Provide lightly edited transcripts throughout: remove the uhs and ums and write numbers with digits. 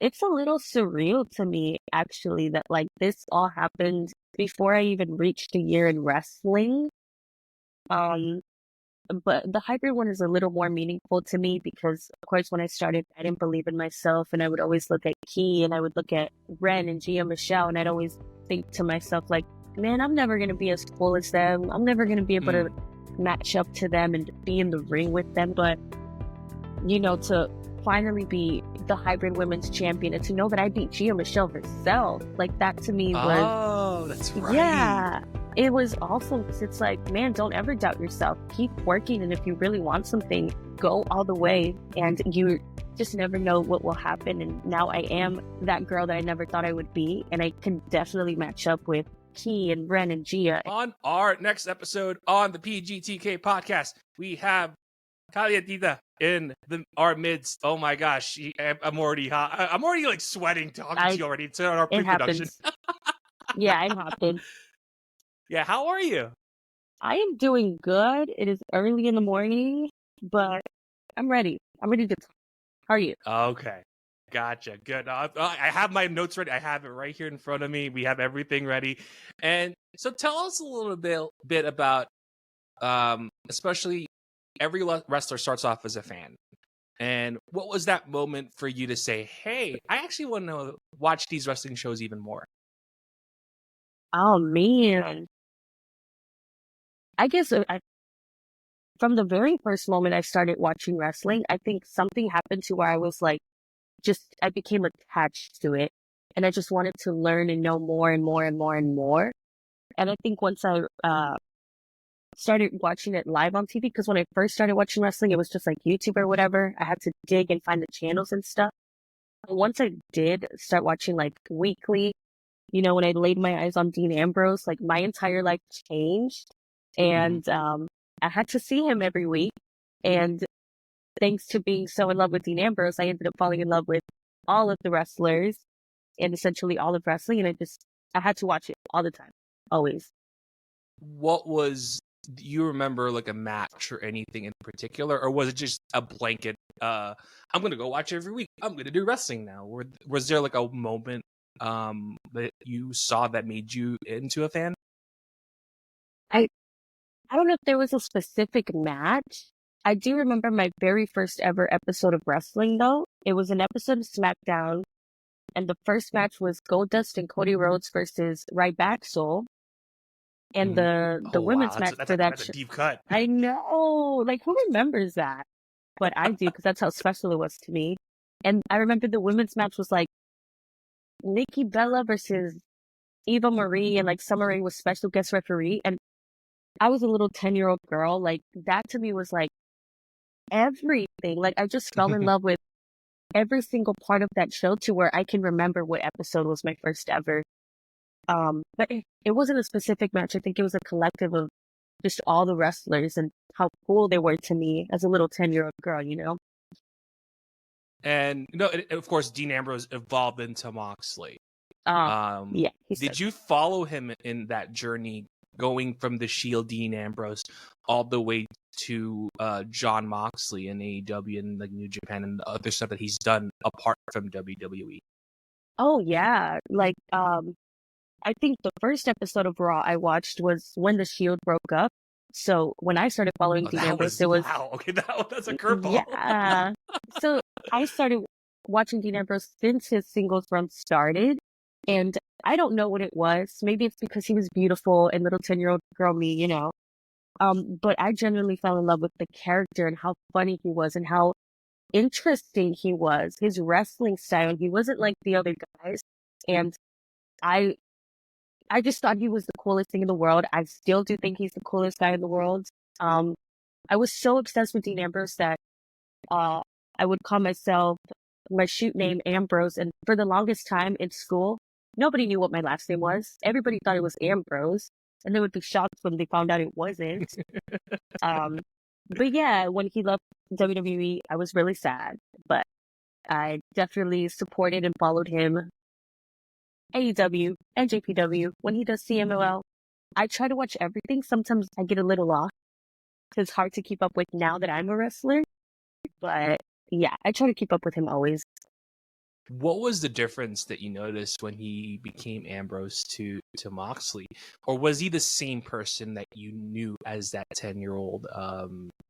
it's a little surreal to me, actually, that like this all happened before I even reached a year in wrestling. Um, but the hybrid one is a little more meaningful to me because, of course, when I started, I didn't believe in myself, and I would always look at Key and I would look at Ren and Gia Michelle, and I'd always think to myself, like, man, I'm never going to be as cool as them. I'm never going to be able to match up to them and be in the ring with them. But, you know, to finally be the hybrid women's champion and to know that I beat Gia Michelle herself, like that to me was... Oh, that's right. Yeah. It was awesome because it's like, man, don't ever doubt yourself. Keep working. And if you really want something, go all the way. And you just never know what will happen. And now I am that girl that I never thought I would be. And I can definitely match up with Key and Ren and Gia. On our next episode on the PGTK podcast, we have Kalientita in our midst. Oh my gosh, I'm already hot. I'm already like sweating talking to you already. It's on our pre-production. Yeah, it happened. Yeah, how are you? I am doing good. It is early in the morning, but I'm ready. I'm ready to talk. How are you? Okay. Gotcha. Good. I have my notes ready. I have it right here in front of me. We have everything ready. And so tell us a little bit about, especially every wrestler starts off as a fan. And what was that moment for you to say, hey, I actually want to watch these wrestling shows even more? Oh, man. I guess from the very first moment I started watching wrestling, I think something happened to where I was like, I became attached to it. And I just wanted to learn and know more and more and more and more. And I think once I started watching it live on TV, because when I first started watching wrestling, it was just like YouTube or whatever. I had to dig and find the channels and stuff. But once I did start watching like weekly, you know, when I laid my eyes on Dean Ambrose, like my entire life changed. And I had to see him every week. And thanks to being so in love with Dean Ambrose, I ended up falling in love with all of the wrestlers and essentially all of wrestling. And I had to watch it all the time, always. Do you remember like a match or anything in particular? Or was it just a blanket, I'm going to go watch every week. I'm going to do wrestling now. Was there like a moment that you saw that made you into a fan? I don't know if there was a specific match. I do remember my very first ever episode of wrestling, though. It was an episode of SmackDown, and the first match was Goldust and Cody Rhodes versus Ryback. And the women's match for that. That's a deep cut. I know. Like, who remembers that? But I do, because that's how special it was to me. And I remember the women's match was like Nikki Bella versus Eva Marie, and like Summer Rae was special guest referee. And I was a little 10-year-old girl. Like, that to me was like everything. Like, I just fell in love with every single part of that show to where I can remember what episode was my first ever. But it wasn't a specific match. I think it was a collective of just all the wrestlers and how cool they were to me as a little 10-year-old girl, you know? And, of course, Dean Ambrose evolved into Moxley. Yeah. Did you follow him in that journey, going from the Shield Dean Ambrose all the way to Jon Moxley in AEW and like New Japan and the other stuff that he's done apart from WWE? Oh, yeah. Like, I think the first episode of Raw I watched was when the Shield broke up. So when I started following Dean Ambrose, it was... Wow, okay, that's a curveball. Yeah. So I started watching Dean Ambrose since his singles run started. And I don't know what it was. Maybe it's because he was beautiful and little 10-year-old girl me, you know. But I genuinely fell in love with the character and how funny he was and how interesting he was. His wrestling style, he wasn't like the other guys. And I just thought he was the coolest thing in the world. I still do think he's the coolest guy in the world. I was so obsessed with Dean Ambrose that I would call myself my shoot name Ambrose. And for the longest time in school, nobody knew what my last name was. Everybody thought it was Ambrose. And they would be shocked when they found out it wasn't. But yeah, when he left WWE, I was really sad. But I definitely supported and followed him. AEW and JPW. When he does CMLL, I try to watch everything. Sometimes I get a little lost. It's hard to keep up with now that I'm a wrestler. But yeah, I try to keep up with him always. what was the difference that you noticed when he became Ambrose to Moxley? Or was he the same person that you knew as that 10-year-old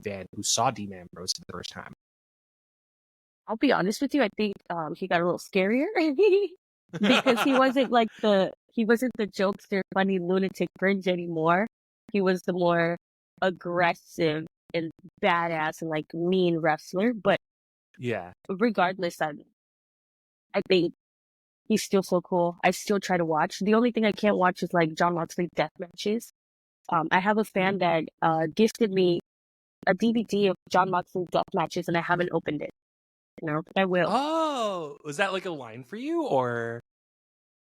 fan who saw Dean Ambrose for the first time? I'll be honest with you, I think he got a little scarier because he wasn't the jokester, funny lunatic cringe anymore. He was the more aggressive and badass and like mean wrestler. But Yeah. regardless, I think he's still so cool. I still try to watch. The only thing I can't watch is like Jon Moxley death matches. I have a fan that gifted me a DVD of Jon Moxley death matches, and I haven't opened it. You know, but I will. Oh, was that like a line for you, or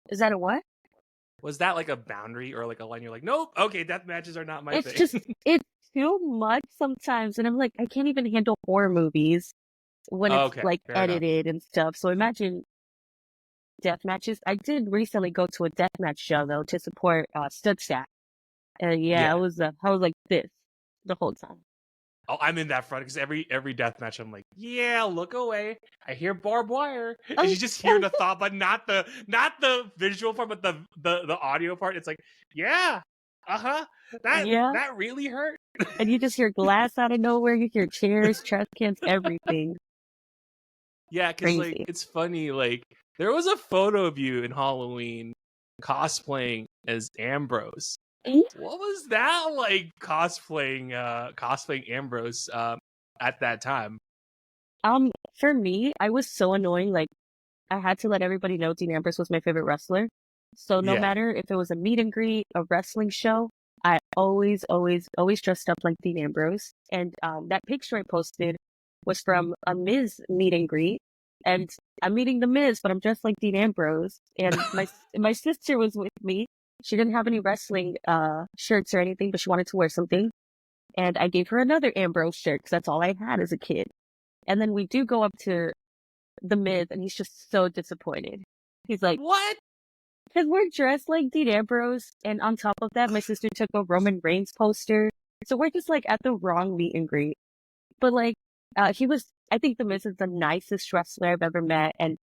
Is that a what? was that like a boundary or like a line you're like, nope, okay, death matches are not my It's thing? just, it's too much sometimes. And I'm like, I can't even handle horror movies when it's Okay, like fair enough. edited and stuff. So imagine death matches. I did recently go to a death match show though to support Studstack. And yeah, I was like this the whole time. Oh, I'm in that front because every death match I'm like, yeah, look away. I hear barbed wire, and you just hear the thought, but not the visual part, but the audio part. It's like, yeah, that really hurt. And you just hear glass out of nowhere. You hear chairs, trash cans, everything. Yeah, because like it's funny. Like there was a photo of you in Halloween cosplaying as Ambrose. What was that like cosplaying Ambrose at that time? For me, I was so annoying. Like I had to let everybody know Dean Ambrose was my favorite wrestler. So no matter if it was a meet and greet, a wrestling show, I always dressed up like Dean Ambrose. And that picture I posted was from a Miz meet and greet. And I'm meeting the Miz, but I'm dressed like Dean Ambrose. And my sister was with me. She didn't have any wrestling shirts or anything, but she wanted to wear something. And I gave her another Ambrose shirt because that's all I had as a kid. And then we do go up to the Miz, and he's just so disappointed. He's like, what? Because we're dressed like Dean Ambrose, and on top of that, my sister took a Roman Reigns poster. So we're just like at the wrong meet and greet. But like, I think the Miz is the nicest wrestler I've ever met, and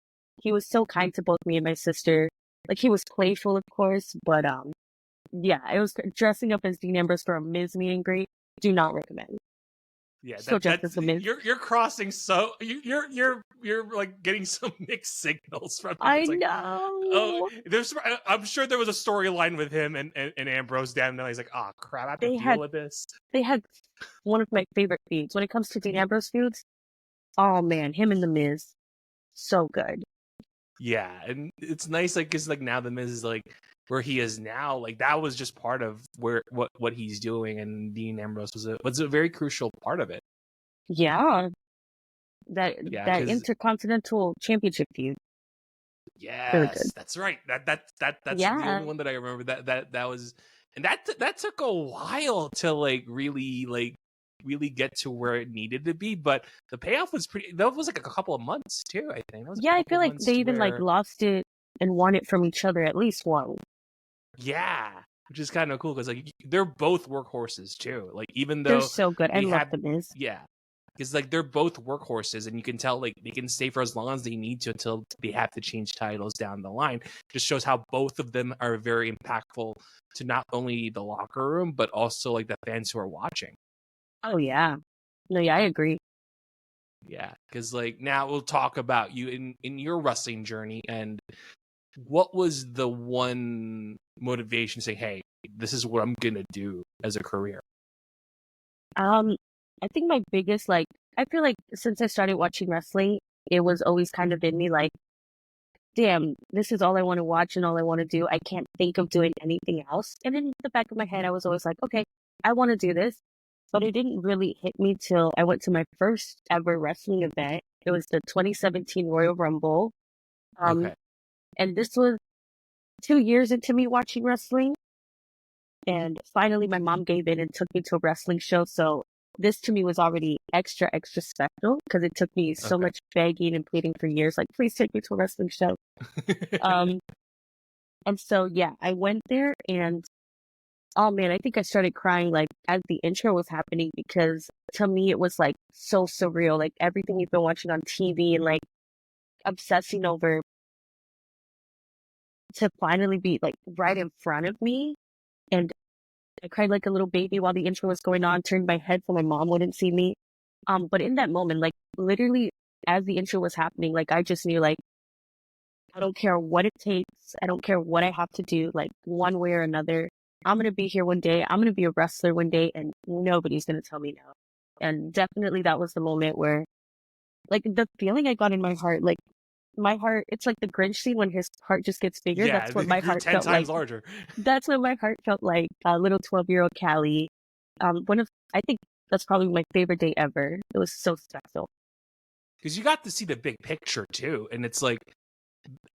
he was so kind to both me and my sister. Like, he was playful, of course, but yeah, I was dressing up as Dean Ambrose for a Miz meet and greet. Do not recommend. Yeah, that's a Miz. You're crossing so you're like getting some mixed signals from him. I like, know. I'm sure there was a storyline with him and Ambrose down there. He's like, oh crap, I have to deal with this. They had one of my favorite feuds when it comes to Dean Ambrose feuds. Oh man, him and the Miz, so good. Yeah, and it's nice, like, because like now the Miz is like where he is now. Like that was just part of what he's doing, and Dean Ambrose was a very crucial part of it. Yeah, that Intercontinental Championship feud. Yes, that's right. That's the only one that I remember. That was, and that took a while to like really get to where it needed to be, but the payoff was that was like a couple of months too, I think. I feel like they even like lost it and won it from each other at least one. Yeah, which is kind of cool because like they're both workhorses too. Like even though they're so good, I love the Miz. Yeah, because like they're both workhorses, and you can tell like they can stay for as long as they need to until they have to change titles down the line. Just shows how both of them are very impactful to not only the locker room but also like the fans who are watching. Oh yeah, no, yeah, I agree. Yeah, because like now we'll talk about you in your wrestling journey, and what was the one motivation saying, hey, this is what I'm gonna do as a career? I think my biggest, I feel like since I started watching wrestling, it was always kind of in me like, damn, this is all I want to watch and all I want to do. I can't think of doing anything else. And in the back of my head, I was always like, okay, I want to do this. But it didn't really hit me till I went to my first ever wrestling event. It was the 2017 Royal Rumble. Okay. And this was 2 years into me watching wrestling. And finally, my mom gave in and took me to a wrestling show. So this to me was already extra special because it took me so much begging and pleading for years. Like, please take me to a wrestling show. And so, yeah, I went there and oh man, I think I started crying like as the intro was happening because to me it was like so surreal. Like everything you've been watching on TV and like obsessing over to finally be like right in front of me. And I cried like a little baby while the intro was going on, turned my head so my mom wouldn't see me. But in that moment, like literally as the intro was happening, like I just knew like, I don't care what it takes. I don't care what I have to do, like one way or another. I'm going to be here one day. I'm going to be a wrestler one day and nobody's going to tell me no. And definitely that was the moment where like the feeling I got in my heart, it's like the Grinch scene when his heart just gets bigger. Yeah, That's what it my grew heart 10 felt like. times larger. That's what my heart felt like. Little 12-year-old Callie. I think that's probably my favorite day ever. It was so special. Because you got to see the big picture too. And it's like,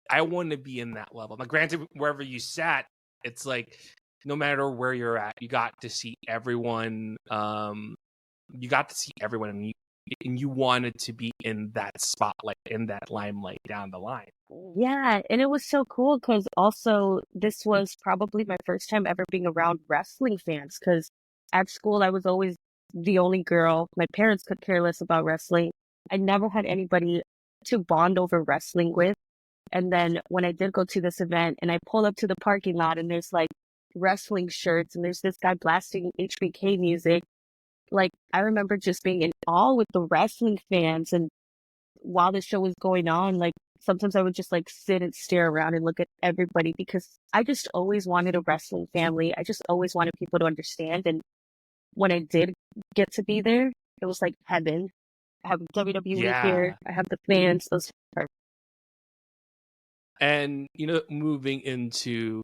I want to be in that level. Now, granted, wherever you sat, it's like, no matter where you're at, you got to see everyone. You got to see everyone, and you wanted to be in that spotlight, in that limelight down the line. Yeah, and it was so cool because also this was probably my first time ever being around wrestling fans because at school I was always the only girl. My parents could care less about wrestling. I never had anybody to bond over wrestling with. And then when I did go to this event and I pull up to the parking lot and there's like wrestling shirts and there's this guy blasting HBK music, like I remember just being in awe with the wrestling fans. And while the show was going on, like sometimes I would just like sit and stare around and look at everybody because I just always wanted a wrestling family. I just always wanted people to understand. And when I did get to be there, it was like heaven. I have WWE here. I have the fans. Those are And moving into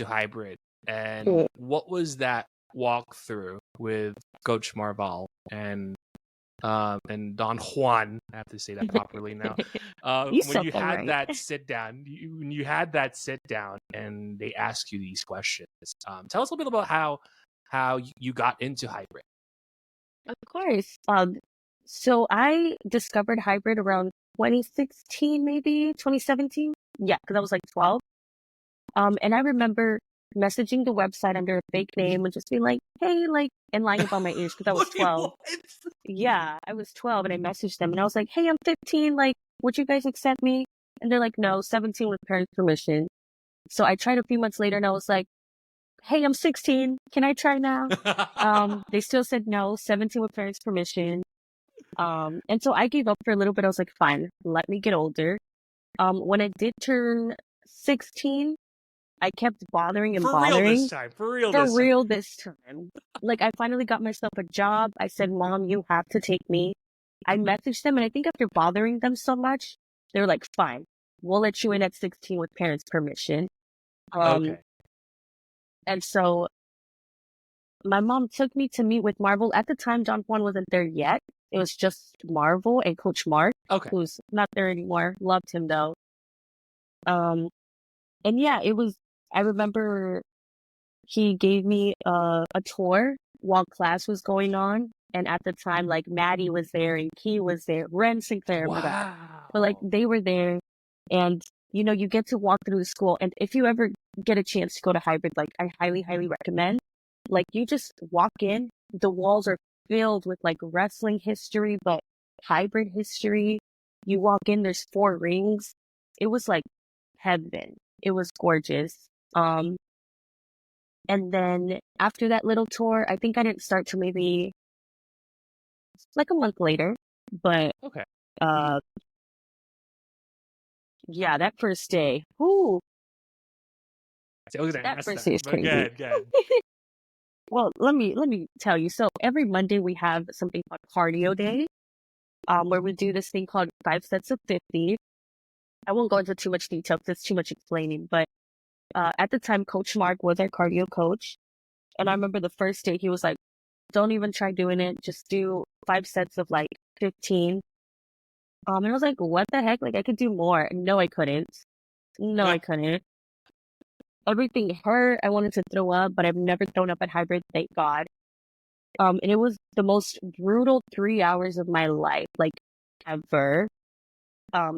hybrid, and what was that walkthrough with Coach Marval and Don Juan? I have to say that properly now. When you had that sit down, and they ask you these questions. Tell us a little bit about how you got into hybrid. Of course. So I discovered hybrid around 2016, maybe 2017. Yeah, because I was like 12. And I remember messaging the website under a fake name and just being like, hey, like, and lying about my age because I was 12. Yeah, I was 12 and I messaged them and I was like, hey, I'm 15. Like, would you guys accept me? And they're like, no, 17 with parents' permission. So I tried a few months later and I was like, hey, I'm 16. Can I try now? They still said no, 17 with parents' permission. And so I gave up for a little bit. I was like, fine, let me get older. When I did turn 16, I kept bothering and bothering. For real this time. Like, I finally got myself a job. I said, Mom, you have to take me. I messaged them, and I think after bothering them so much, they were like, fine, we'll let you in at 16 with parents' permission. Okay. And so my mom took me to meet with Marvel. At the time, John Juan wasn't there yet. It was just Marvel and Coach Mark, who's not there anymore. Loved him, though. And yeah, I remember he gave me a tour while class was going on. And at the time, like Maddie was there and Key was there, Ren Sinclair, my God. But like they were there and you get to walk through the school. And if you ever get a chance to go to hybrid, like I highly, highly recommend, like you just walk in, the walls are filled with like wrestling history, but hybrid history. You walk in, there's 4 rings. It was like heaven. It was gorgeous. And then after that little tour, I think I didn't start till maybe like a month later. But yeah, that first day. Whoo. That first day is crazy. Good. Well, let me tell you. So every Monday we have something called cardio day, where we do this thing called 5 sets of 50. I won't go into too much detail because it's too much explaining, but at the time, Coach Mark was our cardio coach. And I remember the first day he was like, don't even try doing it. Just do 5 sets of like 15. And I was like, what the heck? Like I could do more. No, I couldn't. I couldn't. Everything hurt. I wanted to throw up, but I've never thrown up at hybrid, thank God. And it was the most brutal 3 hours of my life, like ever.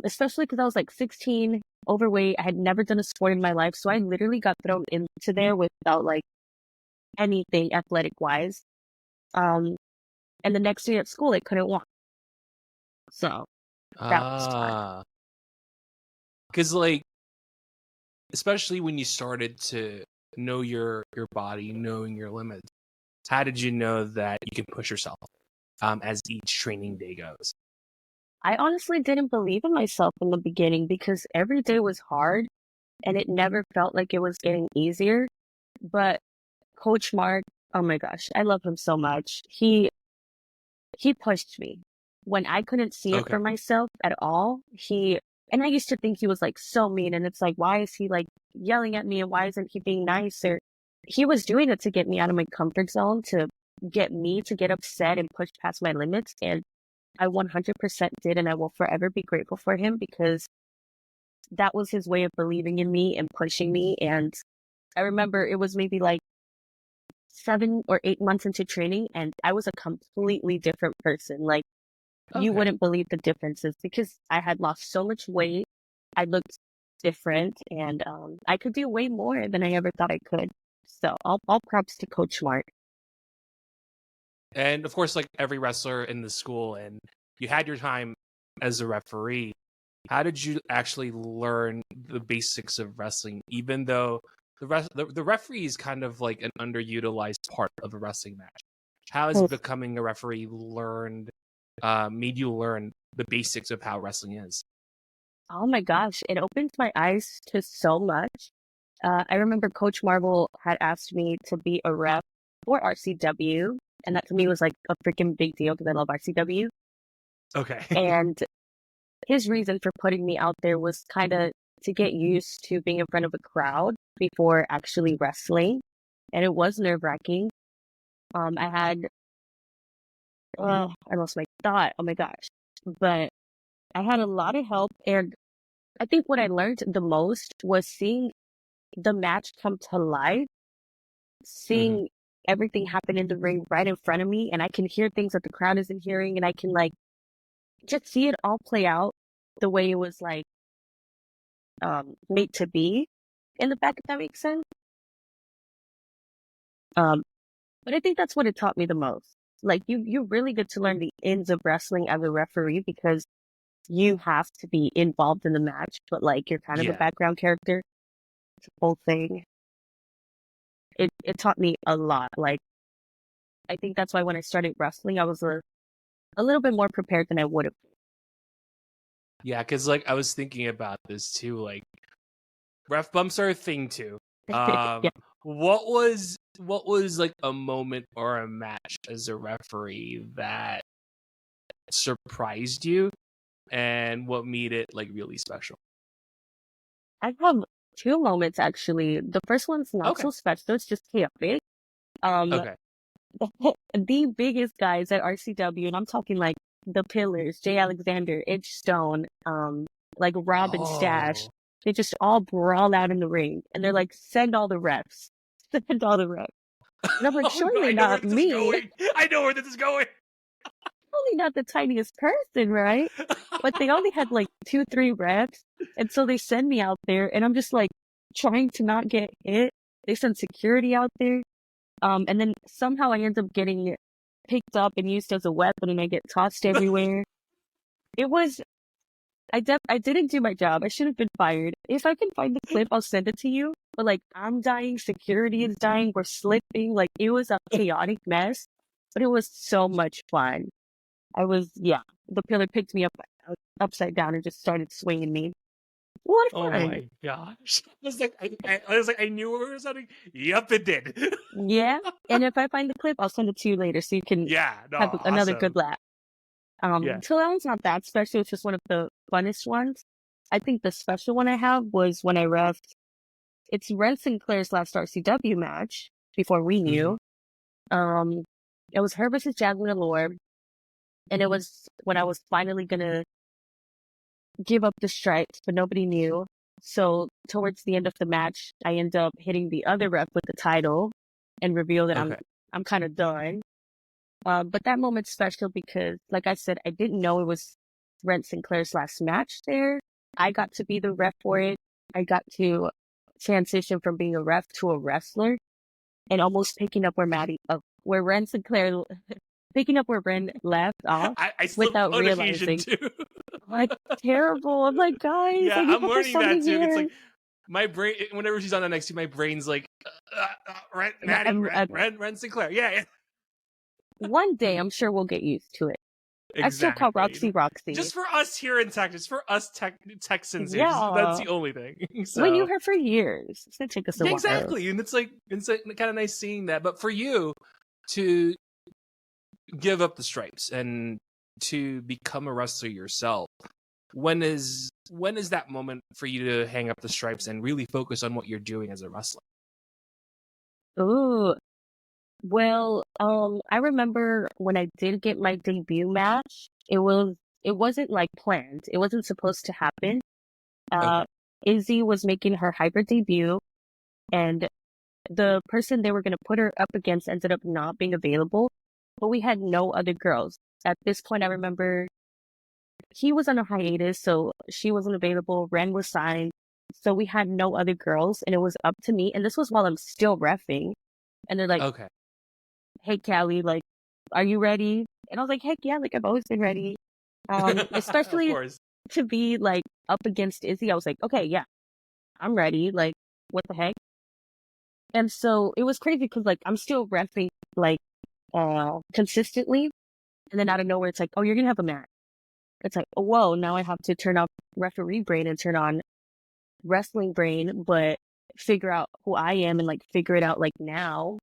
Especially because I was like 16, overweight. I had never done a sport in my life. So I literally got thrown into there without like anything athletic wise. And the next day at school, I couldn't walk. So that was fun. Because like, especially when you started to know your body, knowing your limits, how did you know that you can push yourself as each training day goes? I honestly didn't believe in myself in the beginning because every day was hard and it never felt like it was getting easier. But Coach Mark, oh my gosh, I love him so much. He pushed me when I couldn't see it Okay. for myself at all. And I used to think he was like so mean, and it's like, why is he like yelling at me and why isn't he being nicer? He was doing it to get me out of my comfort zone, to get me to get upset and push past my limits. And I 100% did, and I will forever be grateful for him because that was his way of believing in me and pushing me. And I remember it was maybe like 7 or 8 months into training, and I was a completely different person. Like, you Okay. wouldn't believe the differences because I had lost so much weight. I looked different, and I could do way more than I ever thought I could. So all props to Coach Mark. And of course, like every wrestler in the school, and you had your time as a referee. How did you actually learn the basics of wrestling, even though the referee is kind of like an underutilized part of a wrestling match? How has becoming a referee made you learn the basics of how wrestling is? Oh my gosh, it opened my eyes to so much. I remember Coach Marvel had asked me to be a ref for RCW, and that to me was like a freaking big deal because I love RCW. Okay. And his reason for putting me out there was kind of to get used to being in front of a crowd before actually wrestling. And it was nerve-wracking. I had, I lost my thought. Oh my gosh. But I had a lot of help. And I think what I learned the most was seeing the match come to life, Hmm. seeing everything happen in the ring right in front of me. And I can hear things that the crowd isn't hearing. And I can like just see it all play out the way it was like made to be in the back, if that makes sense. Um, but I think that's what it taught me the most. Like you really get to learn the ins of wrestling as a referee because you have to be involved in the match, but like you're kind of a Yeah. background character. It's a whole thing. It taught me a lot. Like I think that's why when I started wrestling, I was a little bit more prepared than I would have. Yeah, because like I was thinking about this too. Like ref bumps are a thing too. Yeah. Um, what was like a moment or a match as a referee that surprised you, and what made it like really special? I have two moments actually. The first one's not Okay. so special, it's just chaotic. Um Okay. the biggest guys at RCW, and I'm talking like the Pillars, Jay Alexander, Edge Stone, like Rob and Stash, Oh. they just all brawl out in the ring, and they're like, "Send all the refs, send all the refs." And I'm like, Oh no, "Surely I know where not this is me, going. I know where this is going. only not the tiniest person, right?" But they only had like 2, 3 refs, and so they send me out there, and I'm just like trying to not get hit. They send security out there. And then somehow I end up getting picked up and used as a weapon and I get tossed everywhere. It was, I didn't do my job. I should have been fired. If I can find the clip, I'll send it to you. But like, I'm dying, security is dying, we're slipping. Like, it was a chaotic mess, but it was so much fun. Yeah, the pillar picked me up upside down and just started swinging me. A lot of Oh fun. my gosh! I was like, I knew where it was heading. Yep, it did. Yeah. And if I find the clip, I'll send it to you later so you can Yeah. No. have another Awesome. good laugh. Yeah. So that one's not that special. It's just one of the funnest ones. I think the special one I have was when I refed. It's Ren Sinclair's last RCW match before we Hmm. knew. Um, it was her versus Jasmine Allure, and it was when I was finally gonna give up the stripes, but nobody knew. So towards the end of the match, I end up hitting the other ref with the title and reveal that Okay. I'm kind of done. But that moment's special because, like I said, I didn't know it was Brent Sinclair's last match there. I got to be the ref for it. I got to transition from being a ref to a wrestler and almost picking up where Ren Sinclair picking up where Ren left off I slipped without on occasion realizing. too. Like, terrible. I'm like, guys, Yeah, I need I'm to put learning that something too. It's here. like my brain whenever she's on NXT, my brain's like Maddie, Ren Sinclair. Yeah, One day, I'm sure we'll get used to it. I still call exactly. Roxy. Just for us here in Texas, for us Texans here, that's Yeah. the only thing. We knew So her for years. It's gonna take us a yeah, while. exactly, and it's kind of nice seeing that. But for you to give up the stripes and to become a wrestler yourself, when is that moment for you to hang up the stripes and really focus on what you're doing as a wrestler? Ooh. Well, I remember when I did get my debut match, it wasn't like planned. It wasn't supposed to happen. Okay. Izzy was making her hybrid debut, and the person they were going to put her up against ended up not being available, but we had no other girls. At this point, I remember he was on a hiatus, so she wasn't available. Ren was signed, so we had no other girls, and it was up to me. And this was while I'm still reffing, and they're like, Okay. "Hey, Callie, like, are you ready?" And I was like, "Heck yeah, like I've always been ready." Of Especially course. to be like up against Izzy, I was like, "Okay, yeah, I'm ready." Like, what the heck? And so it was crazy because like I'm still reffing like consistently, and then out of nowhere it's like, "Oh, you're gonna have a match." It's like, oh, whoa, now I have to turn off referee brain and turn on wrestling brain, but figure out who I am and like figure it out like now.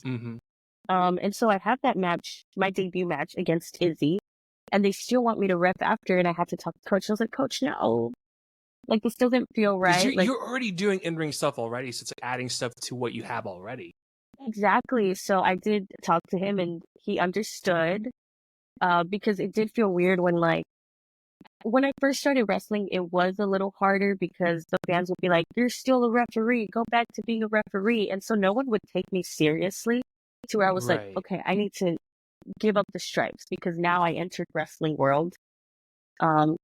Mm-hmm. And so I have that match, my debut match against Izzy, and they still want me to ref after, and I had to talk to Coach. I was like, Coach, no, like this doesn't feel Because right. Like, you're already doing in-ring stuff already, so it's like adding stuff to what you have already. exactly. So I did talk to him, and he understood. Because it did feel weird when I first started wrestling, it was a little harder because the fans would be like, "You're still a referee. Go back to being a referee." And so no one would take me seriously to where I was like, Right. "Okay, I need to give up the stripes because now I entered wrestling world." Um,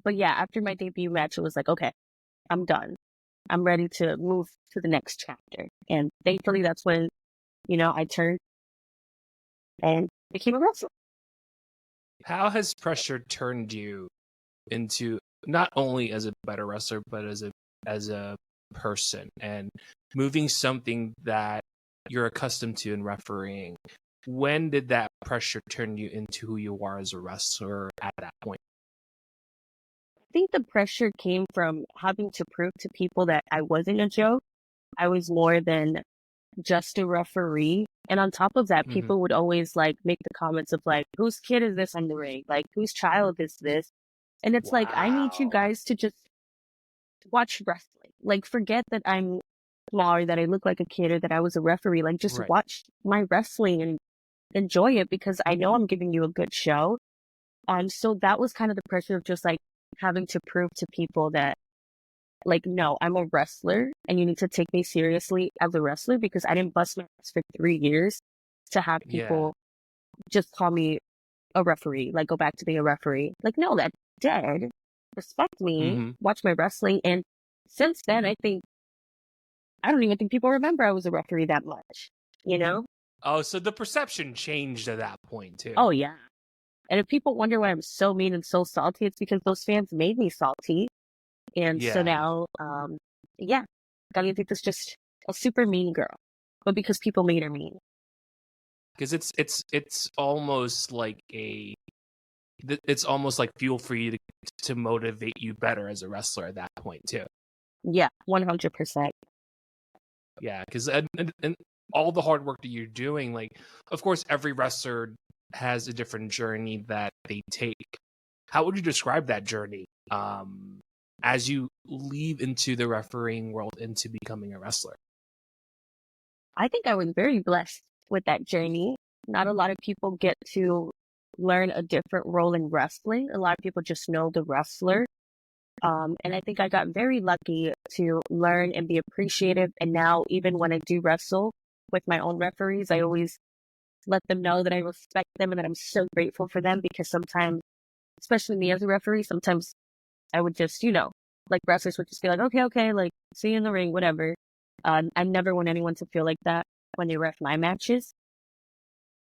but yeah, after my debut match, it was like, "Okay, I'm done. I'm ready to move to the next chapter." And thankfully, that's when, I turned and became a wrestler. How has pressure turned you into not only as a better wrestler, but as a person and moving something that you're accustomed to in refereeing? When did that pressure turn you into who you are as a wrestler at that point? I think the pressure came from having to prove to people that I wasn't a joke. I was more than just a referee. And on top of that, Mm-hmm. people would always like make the comments of like, whose kid is this on the ring? Like, whose child is this? And it's like, I need you Wow. guys to just watch wrestling. Like, forget that I'm small or that I look like a kid or that I was a referee. Like, just Right. watch my wrestling and enjoy it because I know I'm giving you a good show. So that was kind of the pressure of just like having to prove to people that like, no, I'm a wrestler and you need to take me seriously as a wrestler because I didn't bust my ass for 3 years to have Yeah. people just call me a referee, like go back to being a referee. Like, no, that's dead. Respect me, Mm-hmm. watch my wrestling. And since then, I don't even think people remember I was a referee that much, you know? Oh, so the perception changed at that point too. Oh, yeah. And if people wonder why I'm so mean and so salty, it's because those fans made me salty. And so Yeah. now, yeah, Kalientita's just a super mean girl, but because people made her mean. Because it's almost like it's almost like fuel for you to motivate you better as a wrestler at that point too. Yeah, 100%. Yeah, because and all the hard work that you're doing, like, of course, every wrestler has a different journey that they take. How would you describe that journey as you leave into the refereeing world into becoming a wrestler? I think I was very blessed with that journey. Not a lot of people get to learn a different role in wrestling. A lot of people just know the wrestler. And I think I got very lucky to learn and be appreciative. And now, even when I do wrestle with my own referees, I always let them know that I respect them and that I'm so grateful for them because sometimes, especially me as a referee, sometimes I would just, like wrestlers would just be like, okay, like see you in the ring, whatever. I never want anyone to feel like that when they ref my matches.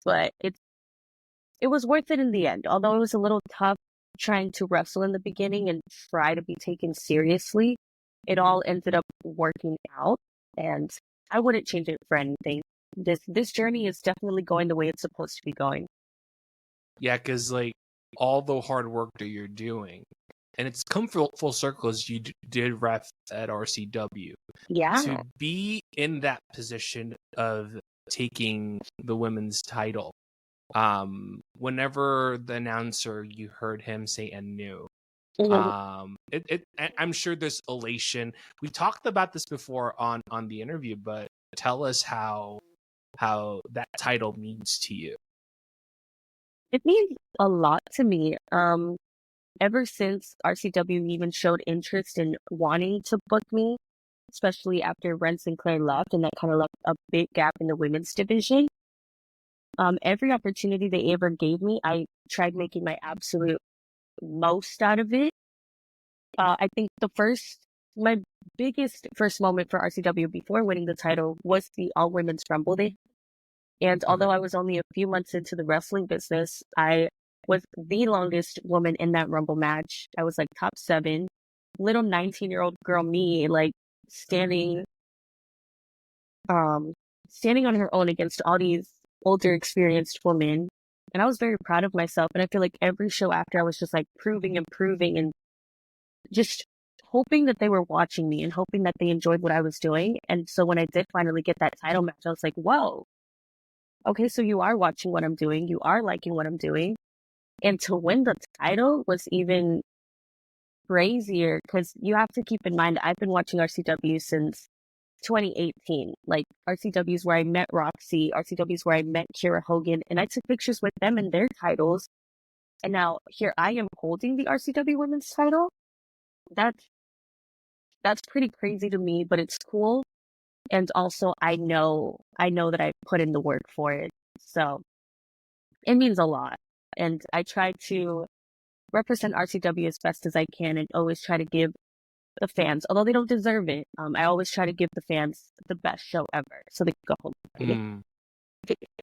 But it's it was worth it in the end. Although it was a little tough trying to wrestle in the beginning and try to be taken seriously, it all ended up working out, and I wouldn't change it for anything. This journey is definitely going the way it's supposed to be going. Yeah, because like all the hard work that you're doing, and it's come full circle as you did ref at RCW. Yeah. To be in that position of taking the women's title, whenever the announcer, you heard him say "and new," I'm sure there's elation. We talked about this before on the interview, but tell us how that title means to you. It means a lot to me. Ever since RCW even showed interest in wanting to book me, especially after Ren Sinclair left, and that kind of left a big gap in the women's division. Every opportunity they ever gave me, I tried making my absolute most out of it. I think my biggest first moment for RCW before winning the title was the All Women's Rumble Day. And although I was only a few months into the wrestling business, I was the longest woman in that Rumble match. I was like top 7, little 19-year-old girl me, like standing on her own against all these older, experienced women. And I was very proud of myself. And I feel like every show after, I was just like proving and just hoping that they were watching me and hoping that they enjoyed what I was doing. And so when I did finally get that title match, I was like, whoa, okay, so you are watching what I'm doing. You are liking what I'm doing. And to win the title was even crazier because you have to keep in mind, I've been watching RCW since 2018. Like, RCW is where I met Roxy. RCW is where I met Kira Hogan. And I took pictures with them and their titles. And now here I am holding the RCW women's title. That's pretty crazy to me, but it's cool. And also I know that I put in the work for it. So it means a lot. And I try to represent RCW as best as I can and always try to give the fans, although they don't deserve it, I always try to give the fans the best show ever so they can go home.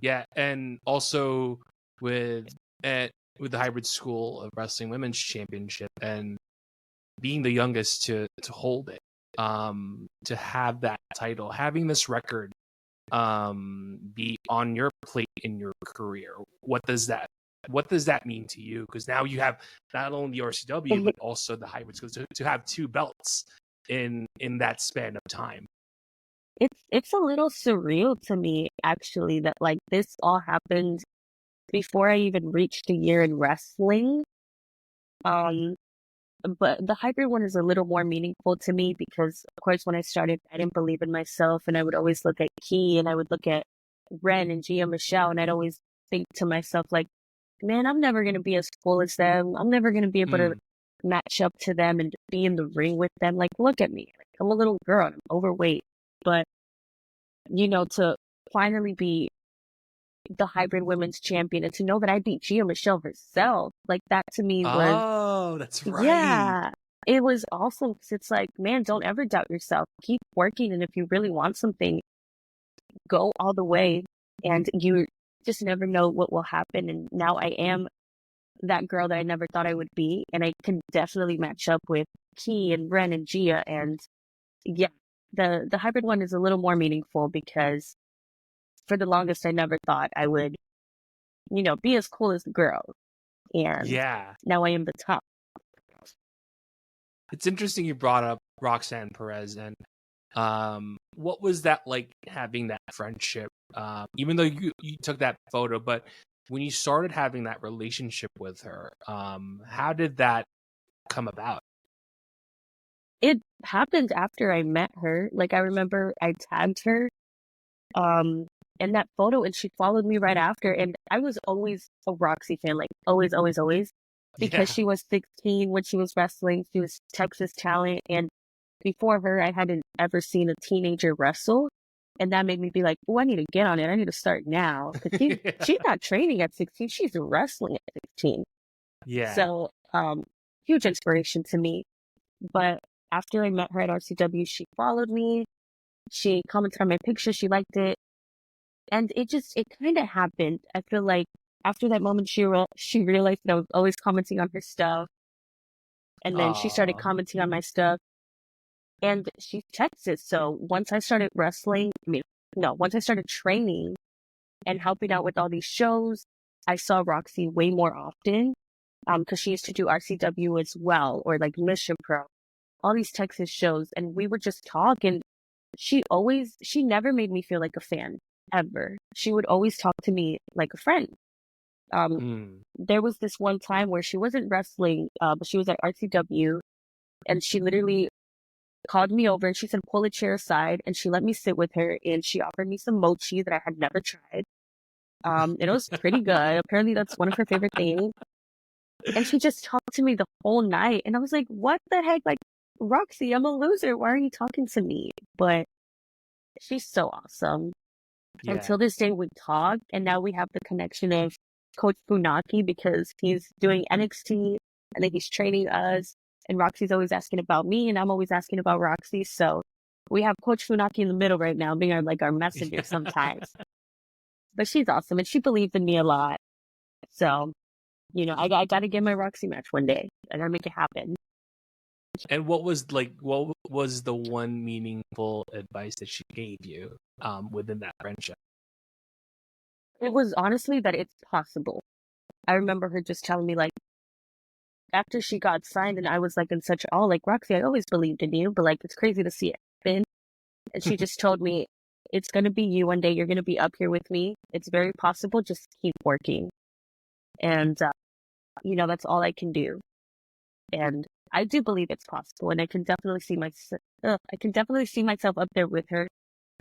Yeah, and also with the Hybrid School of Wrestling Women's Championship and being the youngest to hold it, to have that title, having this record be on your plate in your career. What does that mean to you? Because now you have not only the RCW but also the Hybrid School, to have 2 belts in that span of time. It's a little surreal to me, actually, that like this all happened before I even reached a year in wrestling. But the hybrid one is a little more meaningful to me because, of course, when I started, I didn't believe in myself, and I would always look at Key and I would look at Ren and Gia Michelle, and I'd always think to myself, like, man, I'm never going to be as cool as them. I'm never going to be able to match up to them and be in the ring with them. Like, look at me. Like, I'm a little girl. I'm overweight. But, to finally be the hybrid women's champion and to know that I beat Gia Michelle herself, like, that to me was... Oh, that's right. Yeah, it was awesome because it's like, man, don't ever doubt yourself. Keep working. And if you really want something, go all the way. And you just never know what will happen. And now I am that girl that I never thought I would be. And I can definitely match up with Key and Ren and Gia. And yeah, the hybrid one is a little more meaningful because for the longest, I never thought I would, be as cool as the girls. And yeah, now I am the top. It's interesting you brought up Roxanne Perez, and what was that like, having that friendship? Even though you took that photo, but when you started having that relationship with her, how did that come about? It happened after I met her. Like, I remember I tagged her in that photo, and she followed me right after. And I was always a Roxy fan, like always, always, always. Because she was 16 when she was wrestling. She was Texas talent. And before her, I hadn't ever seen a teenager wrestle. And that made me be like, oh, I need to get on it. I need to start now. Because she's not training at 16. She's wrestling at 16. Yeah. So, huge inspiration to me. But after I met her at RCW, she followed me. She commented on my picture. She liked it. And it kind of happened. I feel like after that moment, she realized that I was always commenting on her stuff. And then she started Oh, commenting on my stuff. And she checks it. So once I started wrestling, once I started training and helping out with all these shows, I saw Roxy way more often. Because she used to do RCW as well, or like Mission Pro, all these Texas shows, and we would just talk. And she never made me feel like a fan ever. She would always talk to me like a friend. There was this one time where she wasn't wrestling, but she was at RCW, and she literally called me over and she said, pull a chair aside, and she let me sit with her, and she offered me some mochi that I had never tried. And it was pretty good. Apparently that's one of her favorite things. And she just talked to me the whole night. And I was like, what the heck? Like, Roxy, I'm a loser. Why are you talking to me? But she's so awesome. yeah. Until this day, we talk. And now we have the connection of Coach Funaki, because he's doing NXT and then he's training us. And Roxy's always asking about me, and I'm always asking about Roxy. So we have Coach Funaki in the middle right now, being our messenger sometimes. But she's awesome, and she believes in me a lot. So, I got to get my Roxy match one day. I got to make it happen. And what was the one meaningful advice that she gave you within that friendship? It was honestly that it's possible. I remember her just telling me, like, after she got signed, and I was like in such awe, like, Roxy, I always believed in you, but like, it's crazy to see it happen. And she just told me, it's going to be you one day. You're going to be up here with me. It's very possible. Just keep working. And, that's all I can do. And I do believe it's possible. And I can definitely see myself up there with her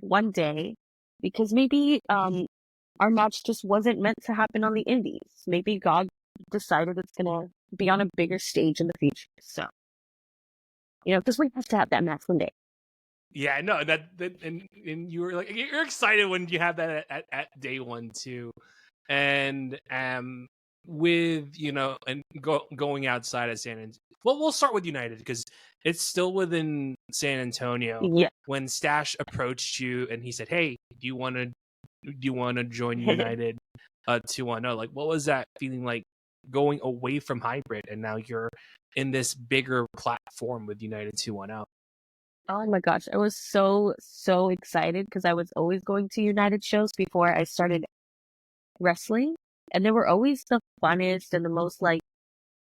one day, because maybe, our match just wasn't meant to happen on the indies. Maybe God decided it's going to be on a bigger stage in the future. So, because we have to have that match one day. Yeah, no, and you were like, you're excited when you have that at day one too, and with and going outside of San Antonio. Well, we'll start with United because it's still within San Antonio. Yeah. When Stash approached you and he said, "Hey, do you want to join United 2-1-0?" Like, what was that feeling like going away from hybrid and now you're in this bigger platform with United 2-1-0? Oh my gosh, I was so, so excited because I was always going to United shows before I started wrestling. And they were always the funnest and the most like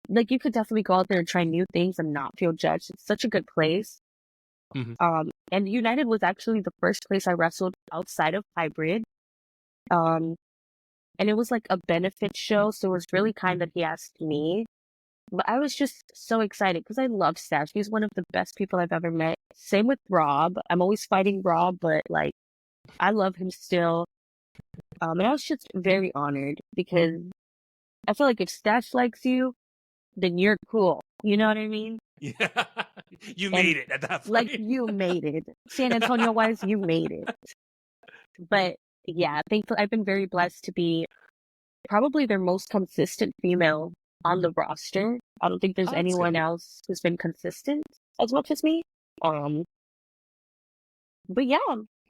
you could definitely go out there and try new things and not feel judged. It's such a good place. Mm-hmm. And United was actually the first place I wrestled outside of hybrid. And it was like a benefit show. So it was really kind that he asked me. But I was just so excited because I love Stash. He's one of the best people I've ever met. Same with Rob. I'm always fighting Rob, but like, I love him still. And I was just very honored because I feel like if Stash likes you, then you're cool. You know what I mean? Yeah, you made it at that point. Like, you made it. San Antonio wise, you made it. But yeah, thankfully, I've been very blessed to be probably their most consistent female on the roster. I don't think there's anyone else who's been consistent as much as me. But yeah,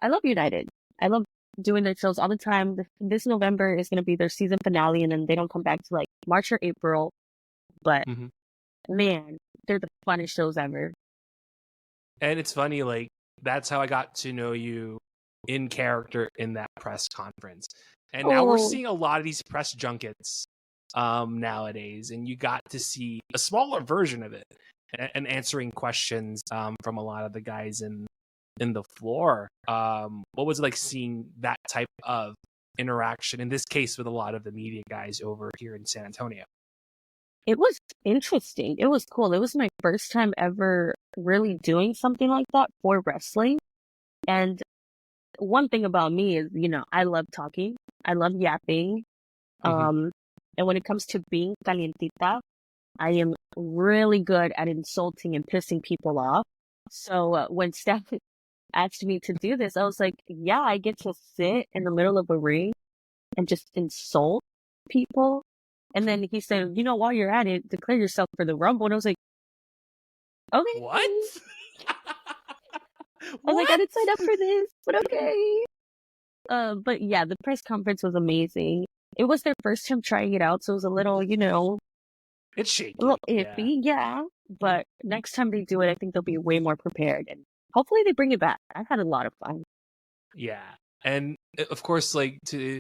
I love United. I love doing their shows all the time. This November is going to be their season finale, and then they don't come back to like March or April. But man, they're the funnest shows ever. And it's funny, like, that's how I got to know you in character in that press conference. And now we're seeing a lot of these press junkets nowadays, and you got to see a smaller version of it and answering questions from a lot of the guys in the floor. What was it like seeing that type of interaction, in this case with a lot of the media guys over here in San Antonio? It was interesting. It was cool. It was my first time ever really doing something like that for wrestling. And one thing about me is, I love talking. I love yapping. And when it comes to being Kalientita, I am really good at insulting and pissing people off. So when Steph asked me to do this, I was like, yeah, I get to sit in the middle of a ring and just insult people. And then he said, while you're at it, declare yourself for the Rumble. And I was like, okay. What? I was like, I didn't sign up for this, but okay. But yeah, the press conference was amazing. it was their first time trying it out, so it was a little, It's a shaky. little Yeah. iffy, yeah. But next time they do it, I think they'll be way more prepared, and hopefully they bring it back. I've had a lot of fun. Yeah. And of course, like to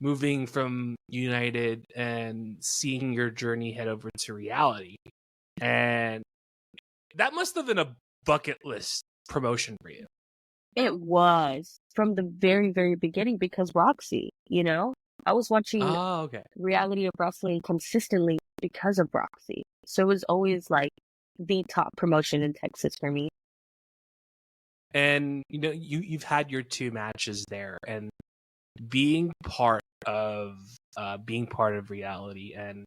moving from United and seeing your journey head over to reality. And that must have been a bucket list promotion for you. It was from the very, very beginning because Roxy, I was watching Oh, okay. reality of wrestling consistently because of Roxy. So it was always like the top promotion in Texas for me. And you've had your 2 matches there, and being part of reality, and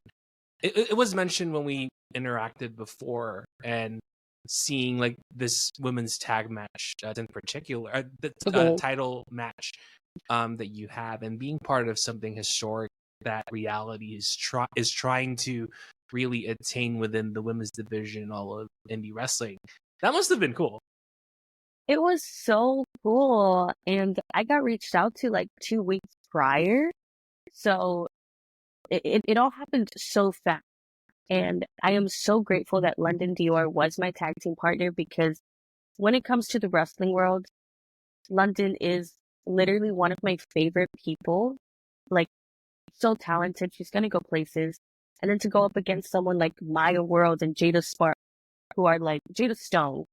it was mentioned when we interacted before, and seeing like this women's tag match in particular, the title match that you have, and being part of something historic that reality is trying to really attain within the women's division, all of indie wrestling. That must have been cool. It was so cool. And I got reached out to like 2 weeks prior. So it all happened so fast. And I am so grateful that London Dior was my tag team partner, because when it comes to the wrestling world, London is literally one of my favorite people. Like, so talented. She's going to go places. And then to go up against someone like Maya World and Jada Spark, who are like Jada Stone,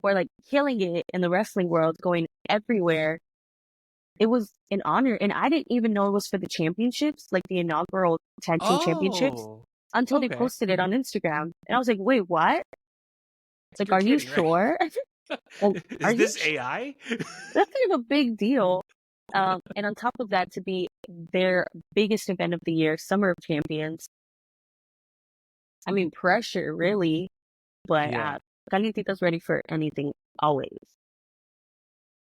who are like killing it in the wrestling world, going everywhere. It was an honor. And I didn't even know it was for the championships, like the inaugural tag team championships, until they posted it on Instagram. And I was like, wait, what? It's like, are you sure? Is this AI? That's kind of a big deal. And on top of that, to be their biggest event of the year, Summer of Champions. I mean, pressure, really. But Kalientita's ready for anything, always.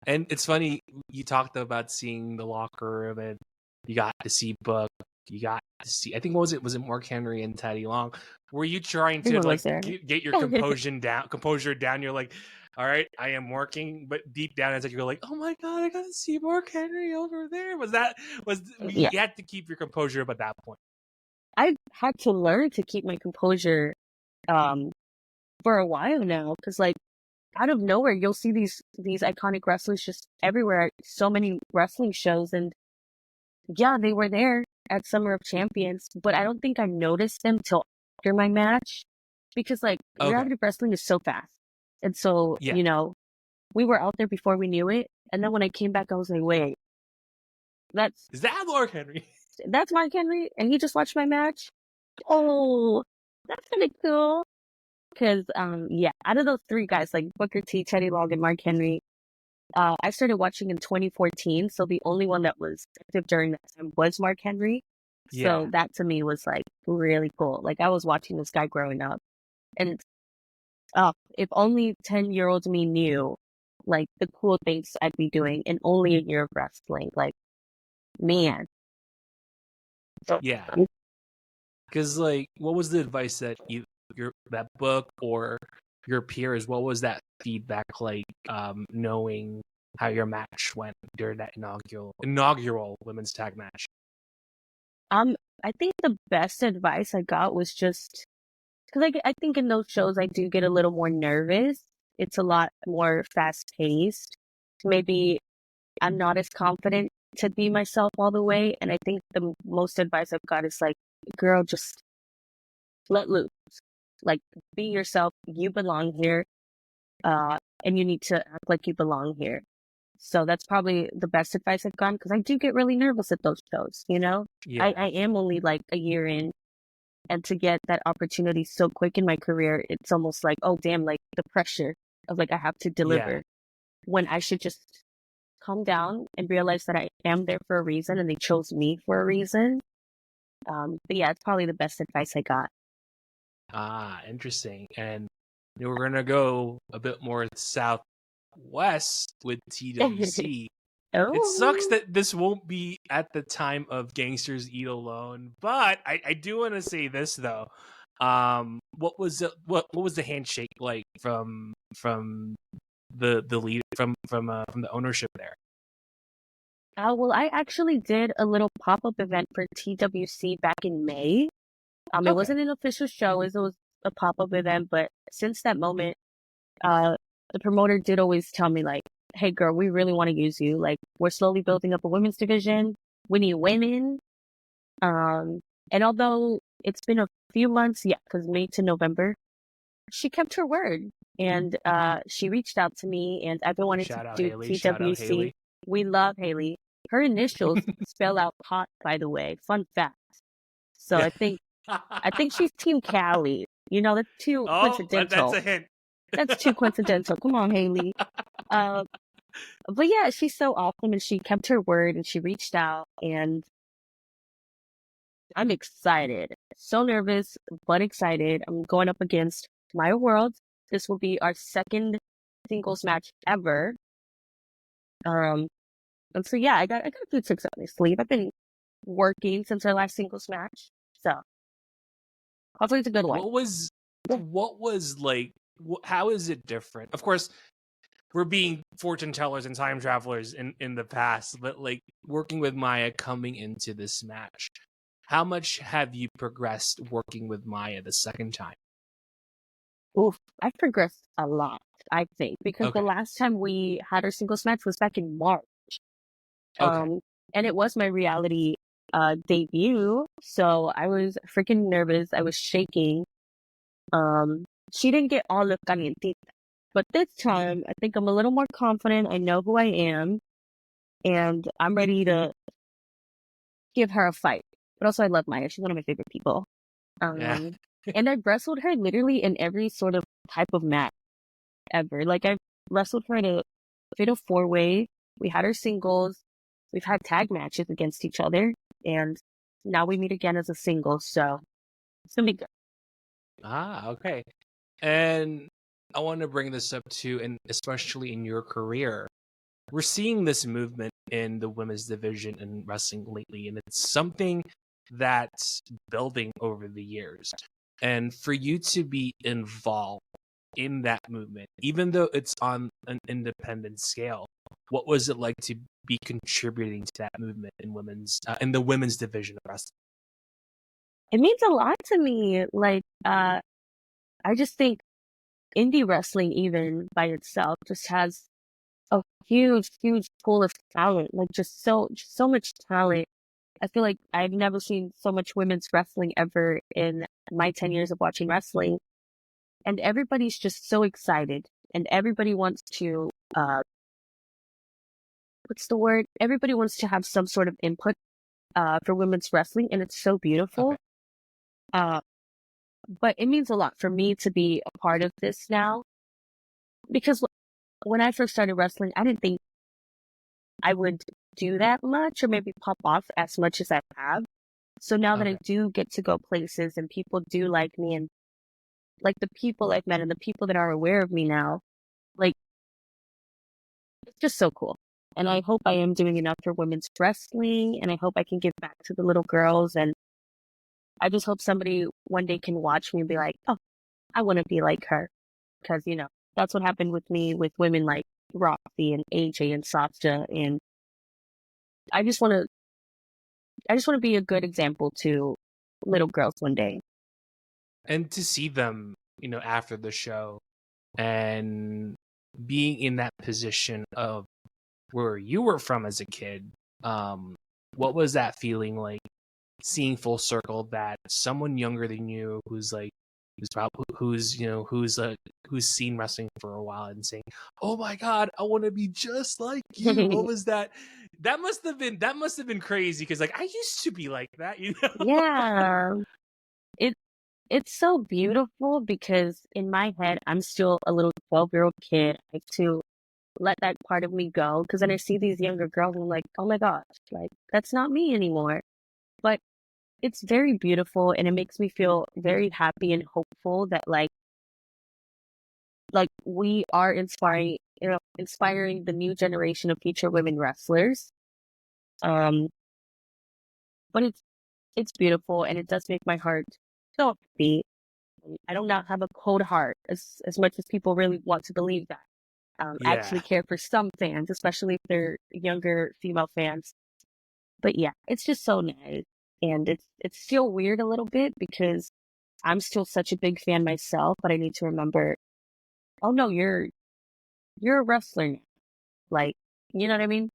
And it's funny, you talked about seeing the locker room, and you got to see Book. You got to see, I think, what was it? Was it Mark Henry and Teddy Long? Were you trying to like get your composure down? You're like, all right, I am working, but deep down inside you're like, oh my god, I gotta see Mark Henry over there. You had to keep your composure up at that point? I had to learn to keep my composure for a while now, because like out of nowhere you'll see these iconic wrestlers just everywhere at so many wrestling shows, and yeah, they were there at Summer of Champions, but I don't think I noticed them till after my match, because like reality wrestling is so fast. And so, we were out there before we knew it. And then when I came back, I was like, wait, is that Mark Henry? That's Mark Henry? And he just watched my match? Oh, that's kind of cool. Because, out of those 3 guys, like Booker T, Teddy Long, and Mark Henry, I started watching in 2014, so the only one that was active during that time was Mark Henry. So that to me was like really cool. Like, I was watching this guy growing up, and if only 10-year-old me knew like the cool things I'd be doing in only a year of wrestling. Like, man. Yeah. Because like, what was the advice that that Book or your peers, what was that feedback like, knowing how your match went during that inaugural women's tag match? I think the best advice I got was just because I think in those shows I do get a little more nervous. It's a lot more fast paced. Maybe I'm not as confident to be myself all the way. And I think the most advice I've got is like, girl, just let loose. Like, be yourself. You belong here. And you need to act like you belong here. So that's probably the best advice I've gotten, because I do get really nervous at those shows, Yeah. I am only like a year in, and to get that opportunity so quick in my career, it's almost like, oh damn, like the pressure of like I have to deliver, when I should just calm down and realize that I am there for a reason and they chose me for a reason. But yeah, it's probably the best advice I got. Interesting. And we're gonna go a bit more southwest with TWC. It sucks that this won't be at the time of Gangsters Eat Alone, but I do want to say this though. What was the handshake like from the lead, from the ownership there? Well, I actually did a little pop-up event for TWC back in May. It Okay. wasn't an official show, it was a pop-up event, but since that moment, uh, the promoter did always tell me like, "Hey, girl, we really want to use you. Like, we're slowly building up a women's division. We need women." Um, and although it's been a few months, yeah, because May to November, she kept her word, and she reached out to me, and I've been wanting to Shout out do Haley. Shout out TWC. Haley. We love Haley. Her initials spell out hot, by the way. Fun fact. So Yeah. I think she's Team Cali. You know, that's too That's coincidental. a hint. That's too coincidental. Come on, Haley. Uh, but yeah, she's so awesome, and she kept her word, and she reached out, and I'm excited. So nervous, but excited. I'm going up against Maya World. This will be our second singles match ever. And so yeah, I got a few tricks up my sleeve. I've been working since our last singles match, so hopefully it's a good one. What was like? How is it different? Of course, we're being fortune tellers and time travelers in the past, but like working with Maya coming into this match, how much have you progressed working with Maya the second time? Oof, I've progressed a lot, I think, because the Okay. last time we had our singles match was back in March. Okay. And it was my reality debut, so I was freaking nervous. I was shaking. She didn't get all of Kalientita, but this time I think I'm a little more confident. I know who I am, and I'm ready to give her a fight. But also, I love Maya. She's one of my favorite people. Yeah. And I've wrestled her literally in every sort of type of match ever. Like I've wrestled her in a fatal 4-way. We had our singles. We've had tag matches against each other, and now we meet again as a single. So it's gonna be good. Okay. And I want to bring this up too, and especially in your career, we're seeing this movement in the women's division in wrestling lately, and it's something that's building over the years. And for you to be involved in that movement, even though it's on an independent scale, what was it like to be contributing to that movement in in the women's division of wrestling? It means a lot to me. Like, I just think indie wrestling, even by itself, just has a huge, huge pool of talent. Like, just so much talent. I feel like I've never seen so much women's wrestling ever in my 10 years of watching wrestling. And everybody's just so excited. And everybody wants to, what's the word? Everybody wants to have some sort of input, for women's wrestling. And it's so beautiful. Okay. Uh, but it means a lot for me to be a part of this now. Because when I first started wrestling, I didn't think I would do that much or maybe pop off as much as I have. So now that I Okay. do get to go places and people do like me, and like the people I've met and the people that are aware of me now, like it's just so cool. And I hope I am doing enough for women's wrestling, and I hope I can give back to the little girls. And I just hope somebody one day can watch me and be like, oh, I want to be like her. Because, that's what happened with me with women like Roxy and AJ and Sasha. And I just want to, be a good example to little girls one day. And to see them, after the show and being in that position of where you were from as a kid, what was that feeling like, seeing full circle that someone younger than you who's seen wrestling for a while and saying, "Oh my God, I want to be just like you." What was that? That must have been crazy, because like I used to be like that, Yeah. It's so beautiful because in my head, I'm still a little 12-year-old kid. I have to let that part of me go, because then I see these younger girls and I'm like, oh my gosh, like that's not me anymore. But it's very beautiful, and it makes me feel very happy and hopeful that like we are inspiring the new generation of future women wrestlers. Um, but it's beautiful, and it does make my heart so happy. I do not have a cold heart as much as people really want to believe that. Yeah. actually care for some fans, especially if they're younger female fans. But yeah, it's just so nice. And it's still weird a little bit because I'm still such a big fan myself, but I need to remember, oh no, you're a wrestler now. Like, you know what I mean?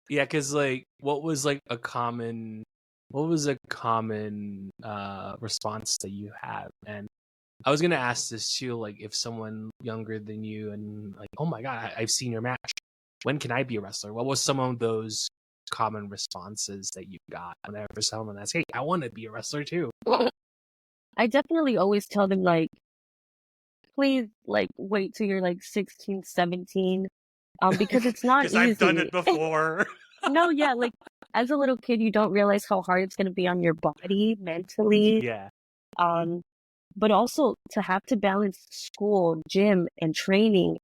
Yeah, because like, what was a common response that you have? And I was gonna ask this too, like if someone younger than you and like, oh my god, I've seen your match. When can I be a wrestler? What was some of those common responses that you got whenever someone asks, hey, I want to be a wrestler too? I definitely always tell them like, please like wait till you're like 16, 17. Because it's not Because I've done it easy. before. No, yeah, like as a little kid, you don't realize how hard it's going to be on your body mentally. Yeah. Um, but also to have to balance school, gym, and training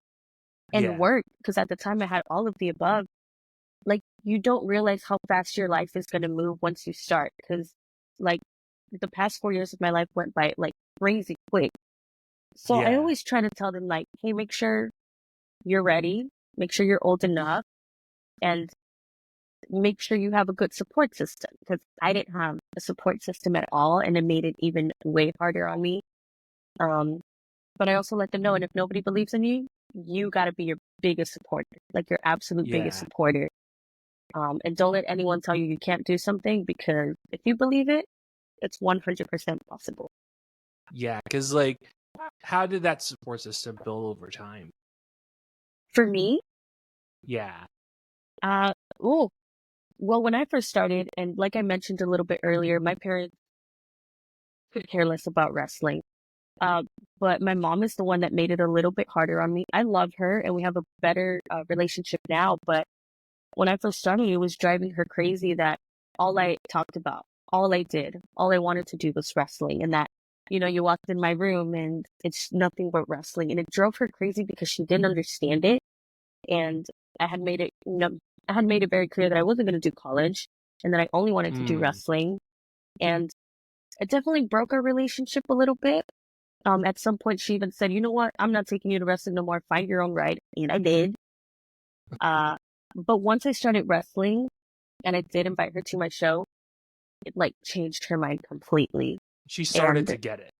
and Yeah. work. Because at the time I had all of the above. Like you don't realize how fast your life is going to move once you start. Because like the past 4 years of my life went by like crazy quick. So I Yeah. always try to tell them like, hey, make sure you're ready, make sure you're old enough, and make sure you have a good support system because I didn't have a support system at all, and it made it even way harder on me. Um, but I also let them know, and if nobody believes in you, you got to be your biggest supporter, like your absolute biggest Yeah. supporter. And don't let anyone tell you you can't do something because if you believe it, it's 100% possible. Yeah. Because like, how did that support system build over time? For me, Yeah. uh, oh, well, when I first started, and like I mentioned a little bit earlier, my parents could care less about wrestling. Uh, but my mom is the one that made it a little bit harder on me. I love her and we have a better relationship now. But when I first started, it was driving her crazy that all I talked about, all I did, all I wanted to do was wrestling. And that, you walked in my room and it's nothing but wrestling. And it drove her crazy because she didn't understand it. And I had made it, I had made it very clear that I wasn't going to do college and that I only wanted to do Mm. wrestling. And it definitely broke our relationship a little bit. At some point, she even said, "You know what? I'm not taking you to wrestling no more. Find your own ride," and I did. Uh, but once I started wrestling, and I did invite her to my show, it like changed her mind completely. She started And to get it.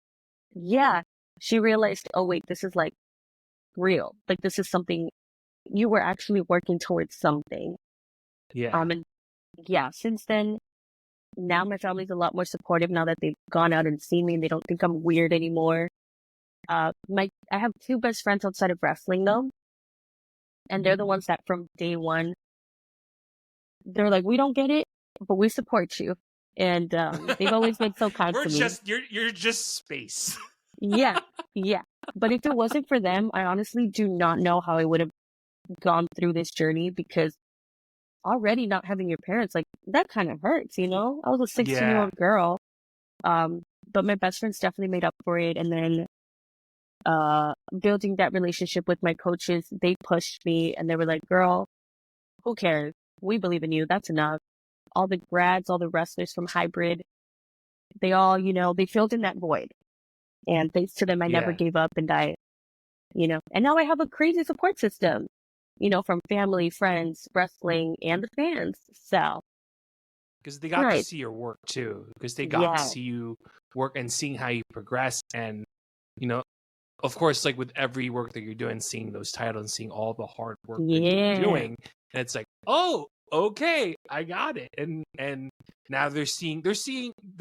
yeah, she realized, oh wait, this is like real. Like this is something you were actually working towards something. Yeah. And yeah, since then, now my family's a lot more supportive now that they've gone out and seen me and they don't think I'm weird anymore. I have two best friends outside of wrestling though, and they're the ones that from day one, they're like, we don't get it, but we support you. And they've always been so kind We're to me. just you're just space. Yeah, yeah. But if it wasn't for them, I honestly do not know how I would have gone through this journey because already not having your parents, like that kind of hurts, I was a 16-year-old Yeah. girl. But my best friends definitely made up for it. And then building that relationship with my coaches, they pushed me and they were like, girl, who cares? We believe in you. That's enough. All the grads, all the wrestlers from Hybrid, they all, they filled in that void. And thanks to them, I never Yeah. gave up and and now I have a crazy support system, from family, friends, wrestling, and the fans. So, Because they got to right. see your work too. Because they got to Yeah. see you work and seeing how you progress. And, of course, like with every work that you're doing, seeing those titles and seeing all the hard work that you're Yeah. doing. And it's like, oh, okay, I got it. And now they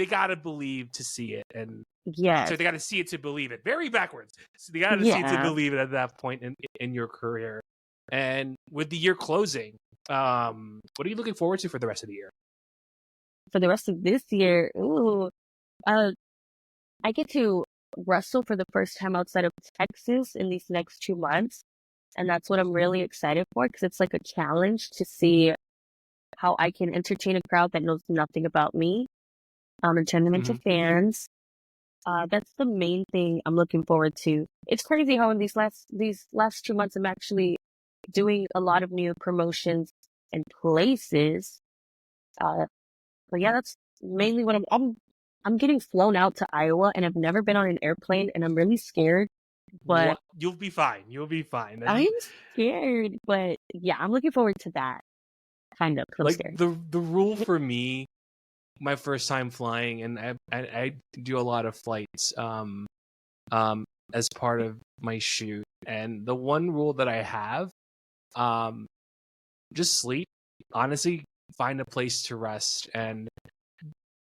got to believe to see it. And Yes. so they got to see it to believe it. Very backwards. So they got to see it to Yeah. believe it at that point in your career. And with the year closing, what are you looking forward to for the rest of the year? For the rest of this year, I get to wrestle for the first time outside of Texas in these next 2 months. And that's what I'm really excited for because it's like a challenge to see how I can entertain a crowd that knows nothing about me, and turn them into fans. That's the main thing I'm looking forward to. It's crazy how in these last 2 months I'm actually doing a lot of new promotions and places. But yeah, that's mainly what I'm getting flown out to Iowa and I've never been on an airplane and I'm really scared but What? You'll be fine. You'll be fine. I'm scared. But yeah, I'm looking forward to that. Kind of, 'cause I'm Like scared. the rule for me, my first time flying, and I do a lot of flights as part of my shoot, and the one rule that I have, um just sleep. Honestly, find a place to rest and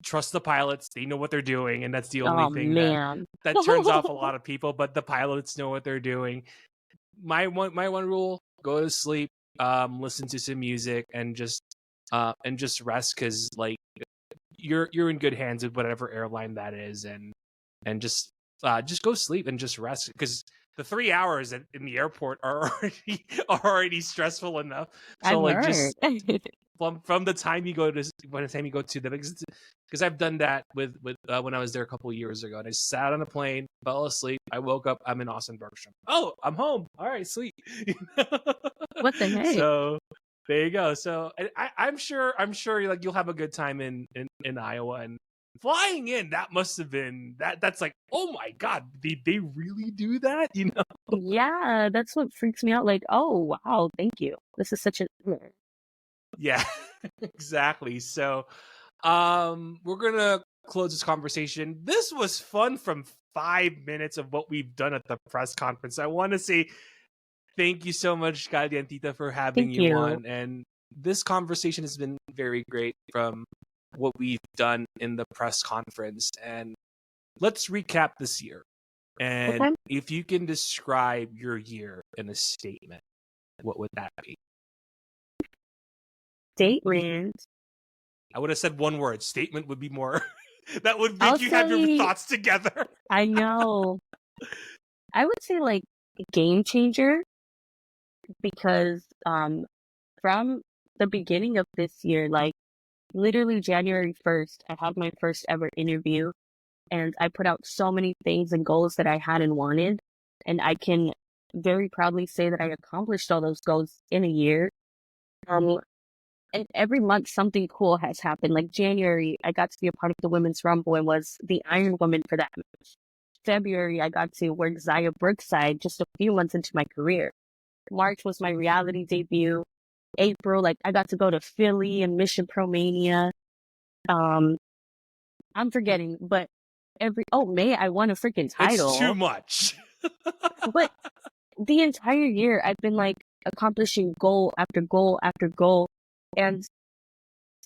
trust the pilots. They know what they're doing, and that's the only Oh thing that man. turns off a lot of people. But the pilots know what they're doing. My one rule: go to sleep, listen to some music, and just rest, because like you're in good hands with whatever airline that is, and just go sleep and just rest, because the 3 hours in the airport are already stressful enough. So I've like heard. just from the time you go to the, because I've done that with when I was there a couple of years ago, and I sat on a plane, fell asleep, I woke up, I'm in Austin Bergstrom. Oh, I'm home. All right, sleep. What the heck? So there you go. So I'm sure like you'll have a good time in Iowa, and flying in, that must have been that's like, oh my god, they really do that, Yeah, that's what freaks me out. Like, oh wow, thank you. This is such a Yeah. Exactly. So we're gonna close this conversation. This was fun from 5 minutes of what we've done at the press conference. I want to say thank you so much, Kalientita, for having thank you you. on, and this conversation has been very great from what we've done in the press conference. And let's recap this year. And Okay. if you can describe your year in a statement, what would that be? Statement. I would have said one word. Statement would be more. That would I'll make you have your say thoughts together. I know. I would say like game changer because from the beginning of this year, like literally January 1st, I had my first ever interview and I put out so many things and goals that I had and wanted. And I can very proudly say that I accomplished all those goals in a year. And every month something cool has happened. Like January, I got to be a part of the Women's Rumble and was the Iron Woman for that match. February, I got to work Zaya Brookside just a few months into my career. March was my reality debut. April, like I got to go to Philly and Mission Pro Mania. I'm forgetting, but May I won a freaking It's too title. much. But the entire year I've been like accomplishing goal after goal after goal. And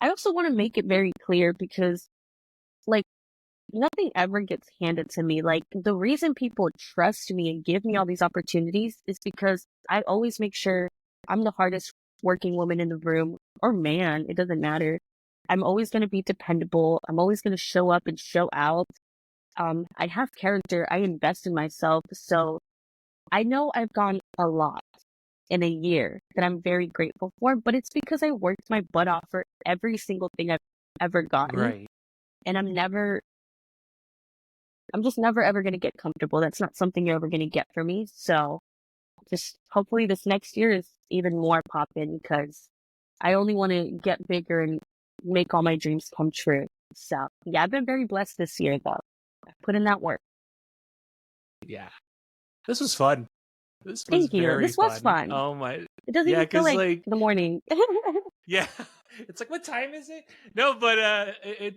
I also want to make it very clear because like nothing ever gets handed to me. Like the reason people trust me and give me all these opportunities is because I always make sure I'm the hardest working woman in the room or man. It doesn't matter. I'm always going to be dependable. I'm always going to show up and show out. I have character. I invest in myself. So I know I've gone a lot in a year that I'm very grateful for, but it's because I worked my butt off for every single thing I've ever gotten. Right. And I'm just never ever going to get comfortable. That's not something you're ever going to get from me. So just hopefully this next year is even more poppin' because I only want to get bigger and make all my dreams come true. So yeah, I've been very blessed this year though. I put in that work. Yeah. This was fun. This was Thank you. very This was fun. fun. Oh my. It doesn't Yeah, even feel because like like the morning. yeah, it's like, what time is it? No, but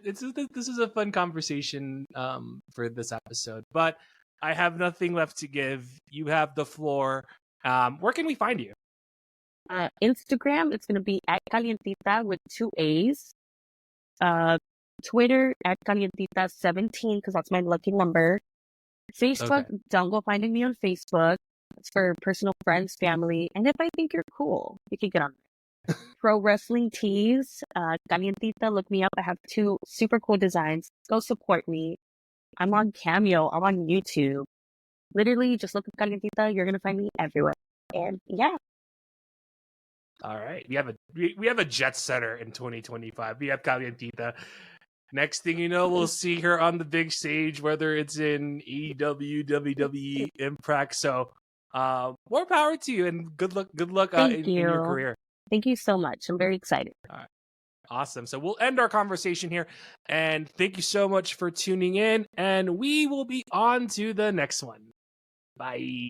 this is a fun conversation for this episode. But I have nothing left to give. You have the floor. Where can we find you? Instagram, it's going to be at Kalientita with 2 A's. Twitter at Kalientita17 because that's my lucky number. Facebook, Okay. don't go finding me on Facebook. It's for personal friends, family, and if I think you're cool, you can get on there. Pro Wrestling Tees, Kalientita, look me up. I have 2 super cool designs. Go support me. I'm on Cameo. I'm on YouTube. Literally, just look up Kalientita. You're going to find me everywhere. And yeah. All right. We have a jet setter in 2025. We have Kalientita. Next thing you know, we'll see her on the big stage, whether it's in AEW, WWE, Impact. So, more power to you, and good luck. Good luck Thank in your you. career. Thank you so much. I'm very excited. All right. Awesome. So we'll end our conversation here, and thank you so much for tuning in. And we will be on to the next one. Bye. Bye.